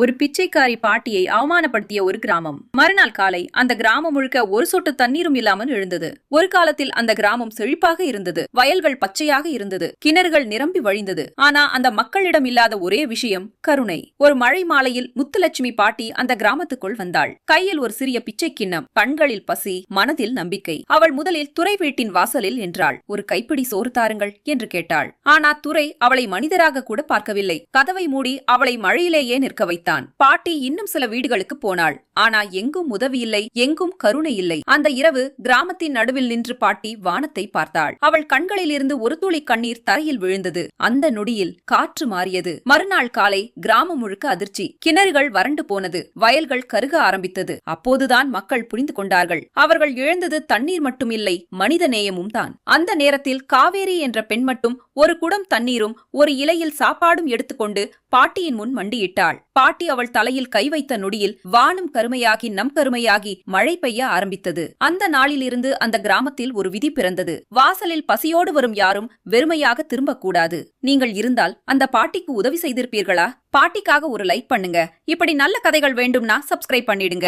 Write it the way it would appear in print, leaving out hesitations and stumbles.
ஒரு பிச்சைக்காரி பாட்டியை அவமானப்படுத்திய ஒரு கிராமம். மறுநாள் காலை அந்த கிராமம் முழுக்க ஒரு சொட்டு தண்ணீரும் இல்லாமல் எழுந்தது. ஒரு காலத்தில் அந்த கிராமம் செழிப்பாக இருந்தது. வயல்கள் பச்சையாக இருந்தது. கிணறுகள் நிரம்பி வழிந்தது. ஆனா அந்த மக்களிடம் இல்லாத ஒரே விஷயம் கருணை. ஒரு மழை மாலையில் முத்துலட்சுமி பாட்டி அந்த கிராமத்துக்குள் வந்தாள். கையில் ஒரு சிறிய பிச்சை கிண்ணம், கண்களில் பசி, மனதில் நம்பிக்கை. அவள் முதலில் துரை வீட்டின் வாசலில் நின்றாள். ஒரு கைப்பிடி சோறு தாருங்கள் என்று கேட்டாள். ஆனா துரை அவளை மனிதராக கூட பார்க்கவில்லை. கதவை மூடி அவளை மழையிலேயே நிற்க வைத்தான். பாட்டி இன்னும் சில வீடுகளுக்கு போனாள். ஆனா எங்கும் உதவி இல்லை, எங்கும் கருணை இல்லை. அந்த இரவு கிராமத்தின் நடுவில் நின்று பாட்டி வானத்தை பார்த்தாள். அவள் கண்களில் இருந்து ஒரு துளி கண்ணீர் தரையில் விழுந்தது. அந்த நொடியில் காற்று மாறியது. மறுநாள் காலை கிராமம் முழுக்க அதிர்ச்சி. கிணறுகள் வறண்டு போனது. வயல்கள் கருக ஆரம்பித்தது. அப்போதுதான் மக்கள் புரிந்து கொண்டார்கள். அவர்கள் இழந்தது தண்ணீர் மட்டும் இல்லை, மனித நேயமும் தான். அந்த நேரத்தில் காவேரி என்ற பெண் மட்டும் ஒரு குடம் தண்ணீரும் ஒரு இலையில் சாப்பாடும் எடுத்துக்கொண்டு பாட்டியின் முன் மண்டியிட்டாள். பாட்டி அவள் தலையில் கை வைத்த நொடியில் வானம் கருமையாகி நம் கருமையாகி மழை பெய்ய ஆரம்பித்தது. அந்த நாளிலிருந்து அந்த கிராமத்தில் ஒரு விதி பிறந்தது. வாசலில் பசியோடு வரும் யாரும் வெறுமையாக திரும்பக்கூடாது. நீங்கள் இருந்தால் அந்த பாட்டிக்கு உதவி செய்திருப்பீர்களா? பாட்டிக்காக ஒரு லைக் பண்ணுங்க. இப்படி நல்ல கதைகள் வேண்டும்னா சப்ஸ்கிரைப் பண்ணிடுங்க.